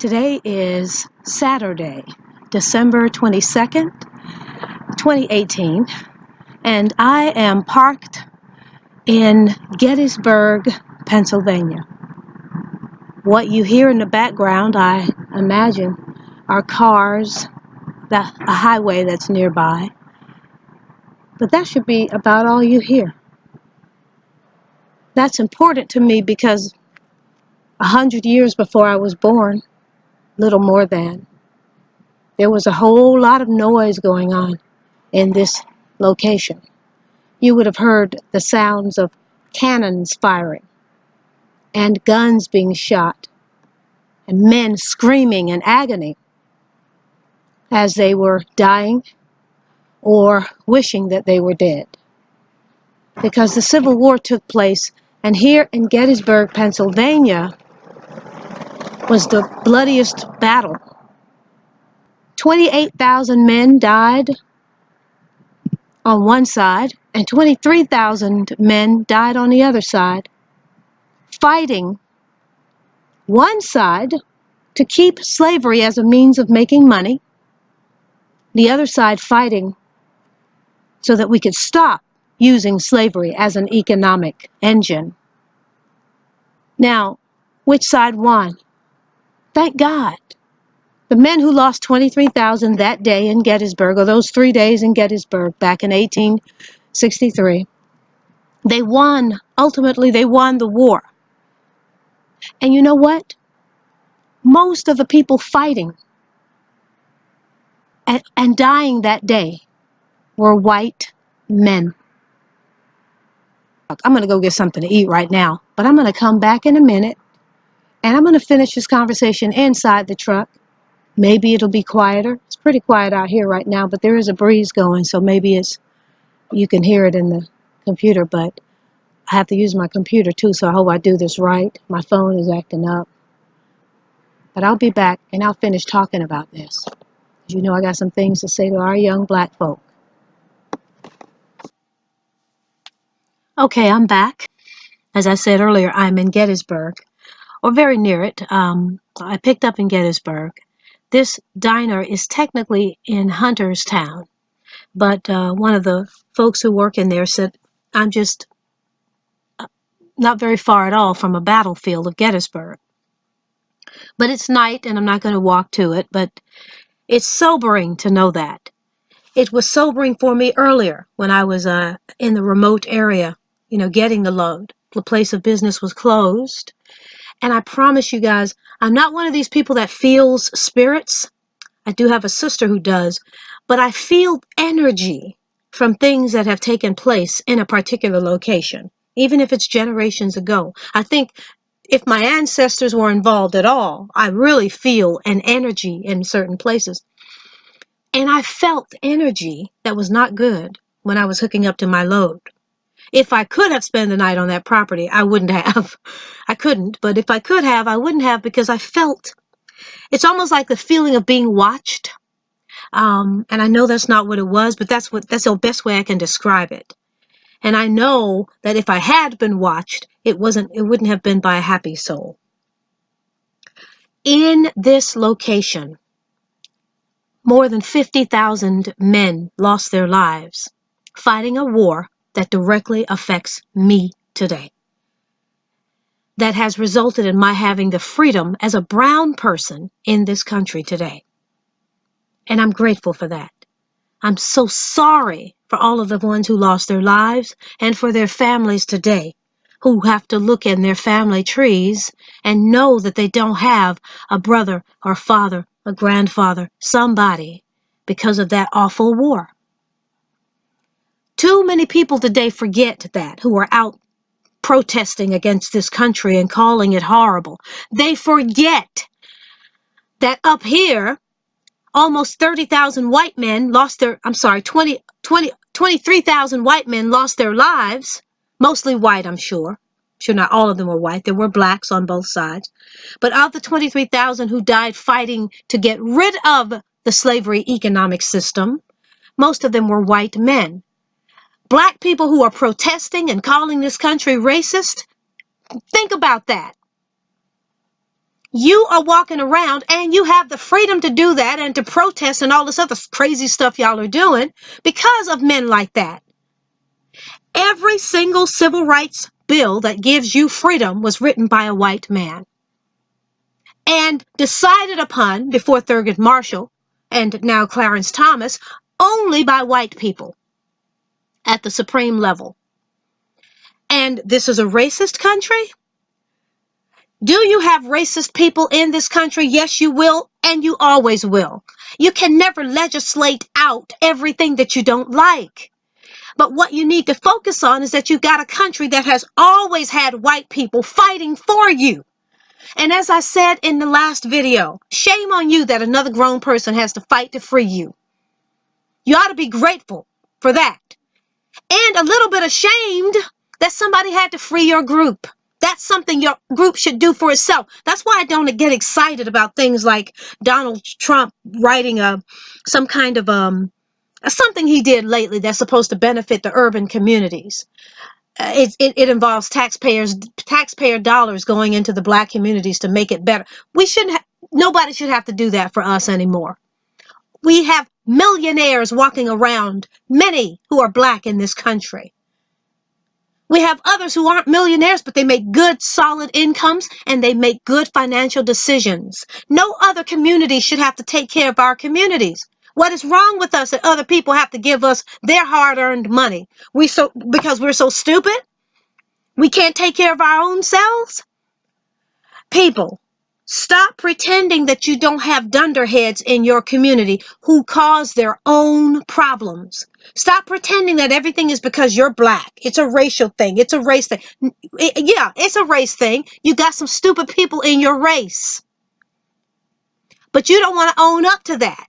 Today is Saturday, December 22nd, 2018, and I am parked in Gettysburg, Pennsylvania. What you hear in the background, I imagine, are cars, a highway that's nearby, but that should be about all you hear. That's important to me because 100 years before I was born, little more than, there was a whole lot of noise going on in this location. You would have heard the sounds of cannons firing and guns being shot and men screaming in agony as they were dying or wishing that they were dead. Because the Civil War took place, and here in Gettysburg, Pennsylvania, was the bloodiest battle. 28,000 men died on one side, and 23,000 men died on the other side, fighting one side to keep slavery as a means of making money, the other side fighting so that we could stop using slavery as an economic engine. Now, which side won? Thank God. The men who lost 23,000 that day in Gettysburg, or those 3 days in Gettysburg back in 1863, they won. Ultimately, they won the war. And you know what? Most of the people fighting and dying that day were white men. I'm going to go get something to eat right now, but I'm going to come back in a minute, and I'm going to finish this conversation inside the truck. Maybe it'll be quieter. It's pretty quiet out here right now, but there is a breeze going, so maybe you can hear it in the computer, but I have to use my computer too, so I hope I do this right. My phone is acting up. But I'll be back, and I'll finish talking about this. You know I got some things to say to our young black folk. Okay, I'm back. As I said earlier, I'm in Gettysburg, or very near it. I picked up in Gettysburg. This diner is technically in Hunterstown, but one of the folks who work in there said, I'm just not very far at all from a battlefield of Gettysburg. But it's night, and I'm not going to walk to it, but it's sobering to know that. It was sobering for me earlier when I was in the remote area, getting the load. The place of business was closed. And I promise you guys, I'm not one of these people that feels spirits. I do have a sister who does, but I feel energy from things that have taken place in a particular location, even if it's generations ago. I think if my ancestors were involved at all, I really feel an energy in certain places. And I felt energy that was not good when I was hooking up to my load. If I could have spent the night on that property, I wouldn't have. I couldn't, but if I could have, I wouldn't have, because I felt, it's almost like the feeling of being watched. And I know that's not what it was, but that's the best way I can describe it. And I know that if I had been watched, it wouldn't have been by a happy soul. In this location, more than 50,000 men lost their lives fighting a war that directly affects me today. That has resulted in my having the freedom as a brown person in this country today. And I'm grateful for that. I'm so sorry for all of the ones who lost their lives and for their families today who have to look in their family trees and know that they don't have a brother or father, a grandfather, somebody because of that awful war. Too many people today forget that, who are out protesting against this country and calling it horrible. They forget that up here, almost 30,000 white men lost their, 23,000 white men lost their lives, mostly white, I'm sure. Sure, not all of them were white. There were blacks on both sides. But of the 23,000 who died fighting to get rid of the slavery economic system, most of them were white men. Black people who are protesting and calling this country racist, think about that. You are walking around and you have the freedom to do that and to protest and all this other crazy stuff y'all are doing because of men like that. Every single civil rights bill that gives you freedom was written by a white man and decided upon before Thurgood Marshall and now Clarence Thomas only by white people at the supreme level. And this is a racist country? Do you have racist people in this country? Yes, you will, and you always will. You can never legislate out everything that you don't like. But what you need to focus on is that you've got a country that has always had white people fighting for you. And as I said in the last video, shame on you that another grown person has to fight to free you. You ought to be grateful for that. And a little bit ashamed that somebody had to free your group. That's something your group should do for itself. That's why I don't get excited about things like Donald Trump writing some kind of something he did lately that's supposed to benefit the urban communities. It involves taxpayer dollars going into the black communities to make it better. Nobody should have to do that for us anymore. We have millionaires walking around, many who are black in this country. We have others who aren't millionaires, but they make good, solid incomes, and they make good financial decisions. No other community should have to take care of our communities. What is wrong with us that other people have to give us their hard-earned money? Because we're so stupid? We can't take care of our own selves? People, stop pretending that you don't have dunderheads in your community who cause their own problems. Stop pretending that everything is because you're black. It's a racial thing. It's a race thing. Yeah, it's a race thing. You got some stupid people in your race. But you don't want to own up to that.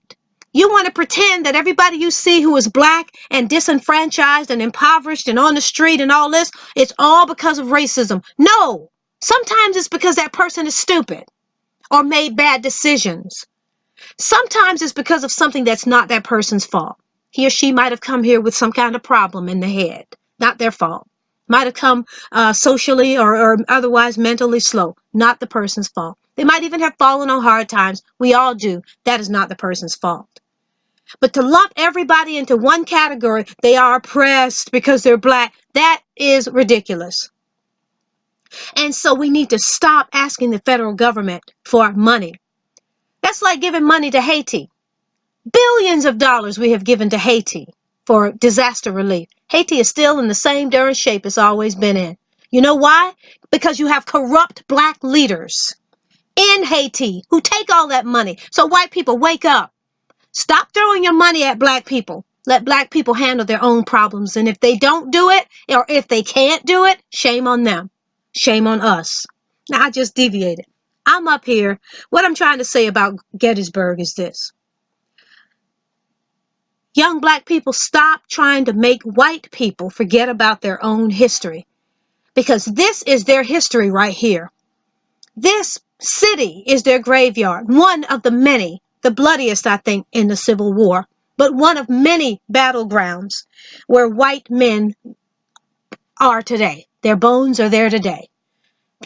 You want to pretend that everybody you see who is black and disenfranchised and impoverished and on the street and all this, it's all because of racism. No, sometimes it's because that person is stupid or made bad decisions. Sometimes it's because of something that's not that person's fault. He or she might have come here with some kind of problem in the head. Not their fault. Might have come socially or otherwise mentally slow. Not the person's fault. They might even have fallen on hard times. We all do. That is not the person's fault. But to lump everybody into one category, they are oppressed because they're black, that is ridiculous. And so we need to stop asking the federal government for money. That's like giving money to Haiti. Billions of dollars we have given to Haiti for disaster relief. Haiti is still in the same darn shape it's always been in. You know why? Because you have corrupt black leaders in Haiti who take all that money. So white people, wake up. Stop throwing your money at black people. Let black people handle their own problems. And if they don't do it, or if they can't do it, shame on them. Shame on us. Now, I just deviated. I'm up here. What I'm trying to say about Gettysburg is this. Young black people, stop trying to make white people forget about their own history. Because this is their history right here. This city is their graveyard. One of the many, the bloodiest, I think, in the Civil War, but one of many battlegrounds where white men are today. Their bones are there today,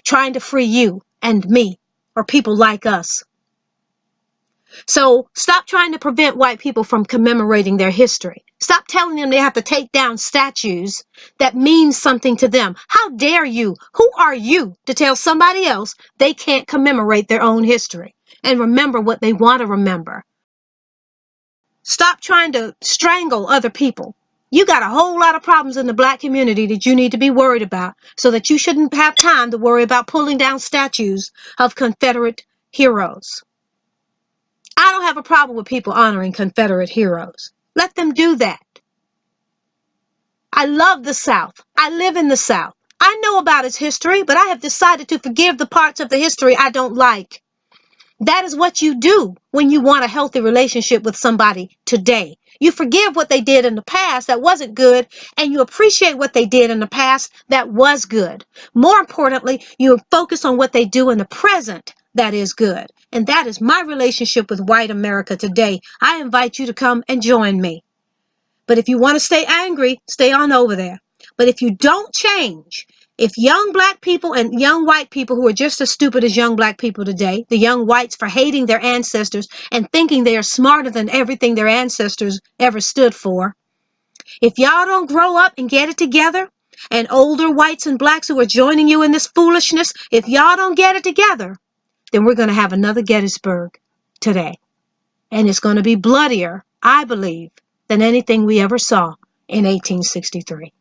trying to free you and me, or people like us. So stop trying to prevent white people from commemorating their history. Stop telling them they have to take down statues that mean something to them. How dare you? Who are you to tell somebody else they can't commemorate their own history and remember what they want to remember? Stop trying to strangle other people. You got a whole lot of problems in the black community that you need to be worried about, so that you shouldn't have time to worry about pulling down statues of Confederate heroes. I don't have a problem with people honoring Confederate heroes. Let them do that. I love the South. I live in the South. I know about its history, but I have decided to forgive the parts of the history I don't like. That is what you do when you want a healthy relationship with somebody today. You forgive what they did in the past that wasn't good, and you appreciate what they did in the past that was good. More importantly, you focus on what they do in the present that is good. And that is my relationship with white America today. I invite you to come and join me. But if you want to stay angry, stay on over there. But if you don't change, If young black people and young white people who are just as stupid as young black people today, the young whites for hating their ancestors and thinking they are smarter than everything their ancestors ever stood for, if y'all don't grow up and get it together, and older whites and blacks who are joining you in this foolishness, if y'all don't get it together, then we're going to have another Gettysburg today. And it's going to be bloodier, I believe, than anything we ever saw in 1863.